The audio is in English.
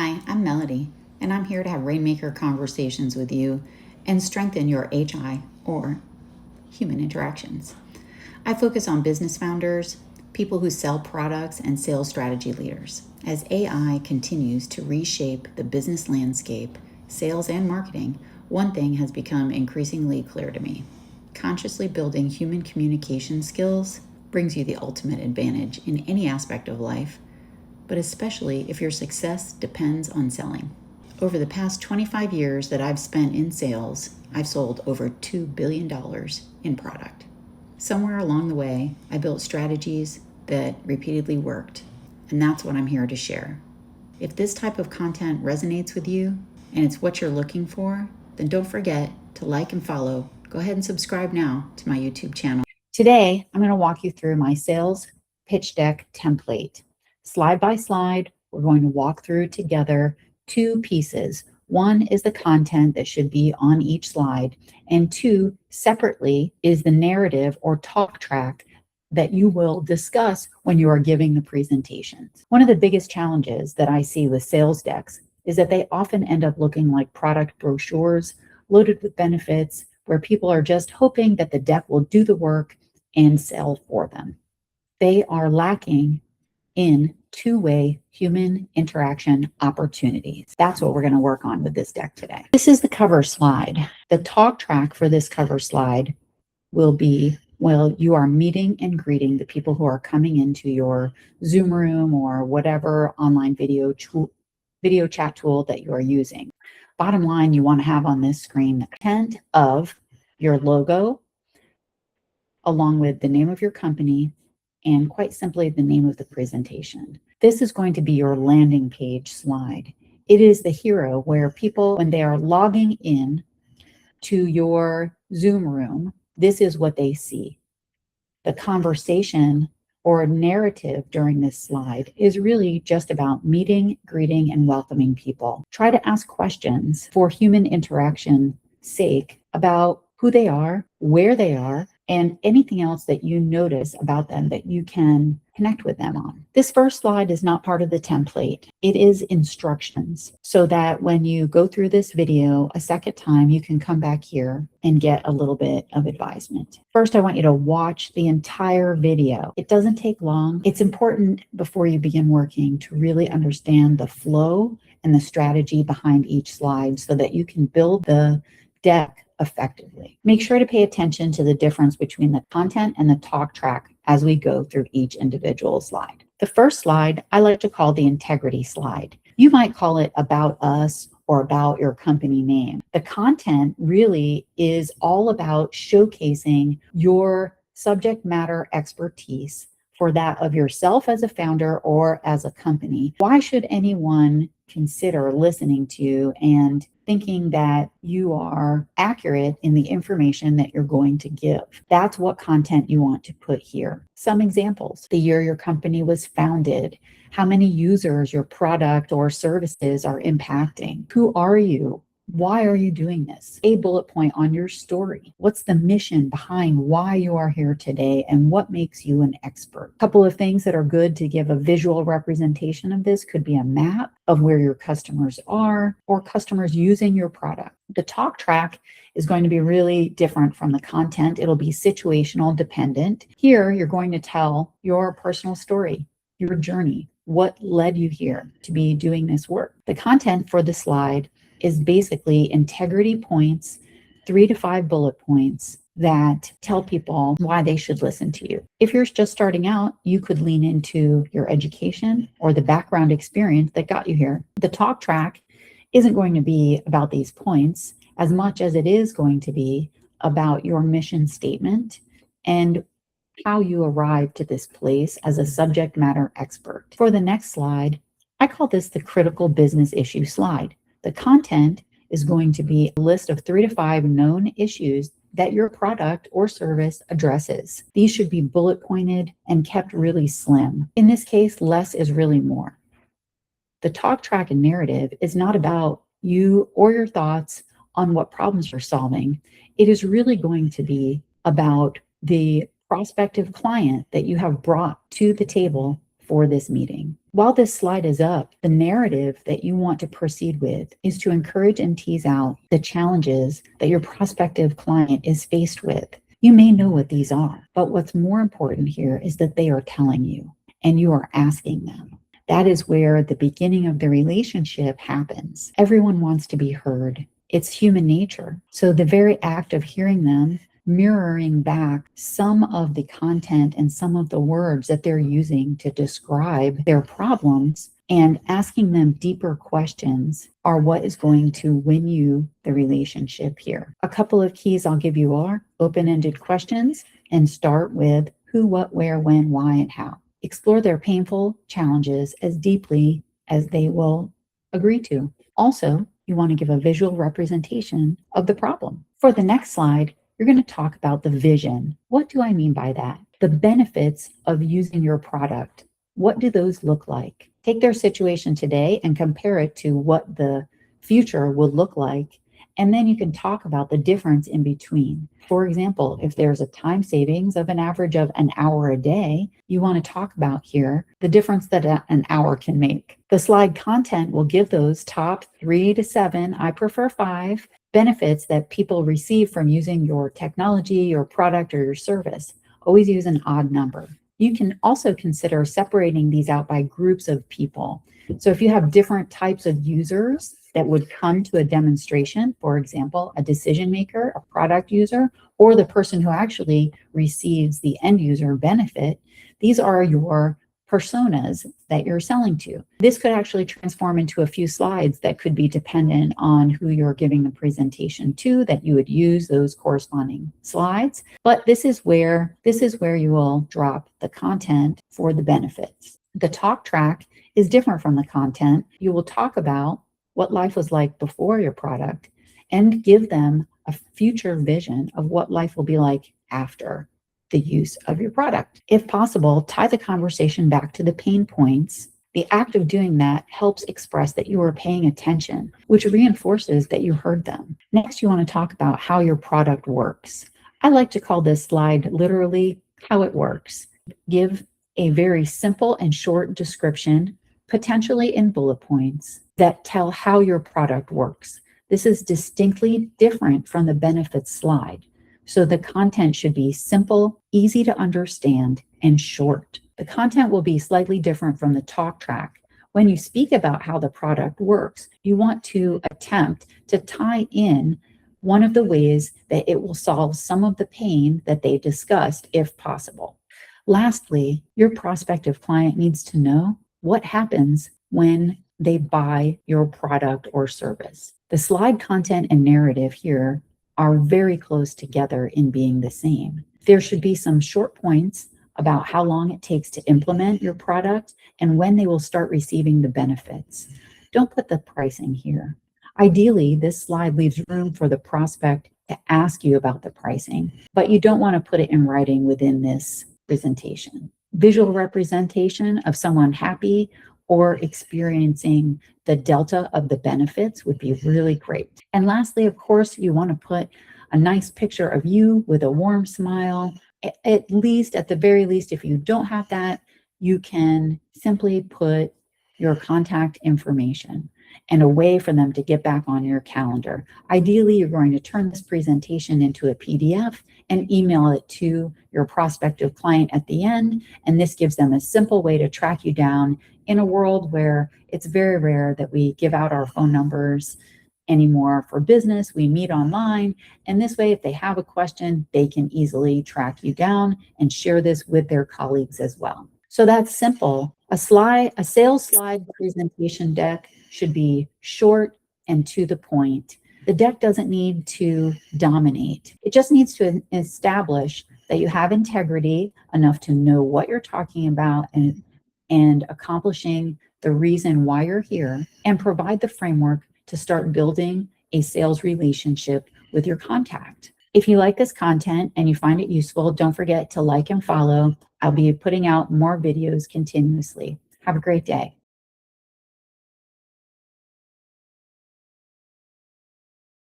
Hi, I'm Melody, and I'm here to have rainmaker conversations with you and strengthen your HI or human interactions. I focus on business founders, people who sell products, and sales strategy leaders. As AI continues to reshape the business landscape, sales, and marketing, one thing has become increasingly clear to me. Consciously building human communication skills brings you the ultimate advantage in any aspect of life, but especially if your success depends on selling. Over the past 25 years that I've spent in sales, I've sold over $2 billion in product. Somewhere along the way, I built strategies that repeatedly worked, and that's what I'm here to share. If this type of content resonates with you and it's what you're looking for, then don't forget to like and follow. Go ahead and subscribe now to my YouTube channel. Today, I'm going to walk you through my sales pitch deck template. Slide by slide, we're going to walk through together two pieces. One is the content that should be on each slide, and two, separately, is the narrative or talk track that you will discuss when you are giving the presentations. One of the biggest challenges that I see with sales decks is that they often end up looking like product brochures loaded with benefits where people are just hoping that the deck will do the work and sell for them. They are lacking in two-way human interaction opportunities. That's what we're going to work on with this deck today. This is the cover slide. The talk track for this cover slide will be, well, you are meeting and greeting the people who are coming into your Zoom room or whatever online video chat tool that you are using. Bottom line, you want to have on this screen the content of your logo, along with the name of your company, and quite simply the name of the presentation. This is going to be your landing page slide. It is the hero where people, when they are logging in to your Zoom room, this is what they see. The conversation or narrative during this slide is really just about meeting, greeting, and welcoming people. Try to ask questions for human interaction sake about who they are, where they are, and anything else that you notice about them that you can connect with them on. This first slide is not part of the template. It is instructions so that when you go through this video a second time, you can come back here and get a little bit of advisement. First, I want you to watch the entire video. It doesn't take long. It's important before you begin working to really understand the flow and the strategy behind each slide so that you can build the deck effectively. Make sure to pay attention to the difference between the content and the talk track as we go through each individual slide. The first slide I like to call the integrity slide. You might call it about us or about your company name. The content really is all about showcasing your subject matter expertise for that of yourself as a founder or as a company. Why should anyone consider listening to you and thinking that you are accurate in the information that you're going to give? That's what content you want to put here. Some examples: the year your company was founded, how many users your product or services are impacting, who are you, why are you doing this? A bullet point on your story. What's the mission behind why you are here today and what makes you an expert? A couple of things that are good to give a visual representation of this could be a map of where your customers are or customers using your product. The talk track is going to be really different from the content. It'll be situational dependent. Here, you're going to tell your personal story, your journey, what led you here to be doing this work. The content for the slide is basically integrity points, 3 to 5 bullet points that tell people why they should listen to you. If you're just starting out, you could lean into your education or the background experience that got you here. The talk track isn't going to be about these points as much as it is going to be about your mission statement and how you arrived to this place as a subject matter expert. For the next slide, I call this the critical business issue slide. The content is going to be a list of 3 to 5 known issues that your product or service addresses. These should be bullet pointed and kept really slim. In this case, less is really more. The talk track and narrative is not about you or your thoughts on what problems you're solving. It is really going to be about the prospective client that you have brought to the table for this meeting. While this slide is up, the narrative that you want to proceed with is to encourage and tease out the challenges that your prospective client is faced with. You may know what these are, but what's more important here is that they are telling you and you are asking them. That is where the beginning of the relationship happens. Everyone wants to be heard. It's human nature. So the very act of hearing them, mirroring back some of the content and some of the words that they're using to describe their problems and asking them deeper questions are what is going to win you the relationship here. A couple of keys I'll give you are open-ended questions and start with who, what, where, when, why, and how. Explore their painful challenges as deeply as they will agree to. Also, you want to give a visual representation of the problem. For the next slide, you're going to talk about the vision. What do I mean by that? The benefits of using your product. What do those look like? Take their situation today and compare it to what the future would look like. And then you can talk about the difference in between. For example, if there's a time savings of an average of an hour a day, you want to talk about here the difference that an hour can make. The slide content will give those top 3 to 7, I prefer 5, benefits that people receive from using your technology, your product, or your service. Always use an odd number. You can also consider separating these out by groups of people. So if you have different types of users that would come to a demonstration, for example, a decision maker, a product user, or the person who actually receives the end user benefit, these are your personas that you're selling to. This could actually transform into a few slides that could be dependent on who you're giving the presentation to, that you would use those corresponding slides. But this is where you will drop the content for the benefits. The talk track is different from the content. You will talk about what life was like before your product and give them a future vision of what life will be like after the use of your product. If possible, tie the conversation back to the pain points. The act of doing that helps express that you are paying attention, which reinforces that you heard them. Next, you want to talk about how your product works. I like to call this slide literally how it works. Give a very simple and short description, potentially in bullet points, that tell how your product works. This is distinctly different from the benefits slide. So the content should be simple, easy to understand, and short. The content will be slightly different from the talk track. When you speak about how the product works, you want to attempt to tie in one of the ways that it will solve some of the pain that they discussed, if possible. Lastly, your prospective client needs to know what happens when they buy your product or service. The slide content and narrative here are very close together in being the same. There should be some short points about how long it takes to implement your product and when they will start receiving the benefits. Don't put the pricing here. Ideally, this slide leaves room for the prospect to ask you about the pricing, but you don't want to put it in writing within this presentation. Visual representation of someone happy or experiencing the delta of the benefits would be really great. And lastly, of course, you want to put a nice picture of you with a warm smile. At the very least, if you don't have that, you can simply put your contact information and a way for them to get back on your calendar. Ideally, you're going to turn this presentation into a PDF and email it to your prospective client at the end. And this gives them a simple way to track you down in a world where it's very rare that we give out our phone numbers anymore for business. We meet online. And this way, if they have a question, they can easily track you down and share this with their colleagues as well. So that's simple. A sales slide presentation deck should be short and to the point. The deck doesn't need to dominate. It just needs to establish that you have integrity enough to know what you're talking about and accomplishing the reason why you're here, and provide the framework to start building a sales relationship with your contact. If you like this content and you find it useful, don't forget to like and follow. I'll be putting out more videos continuously. Have a great day.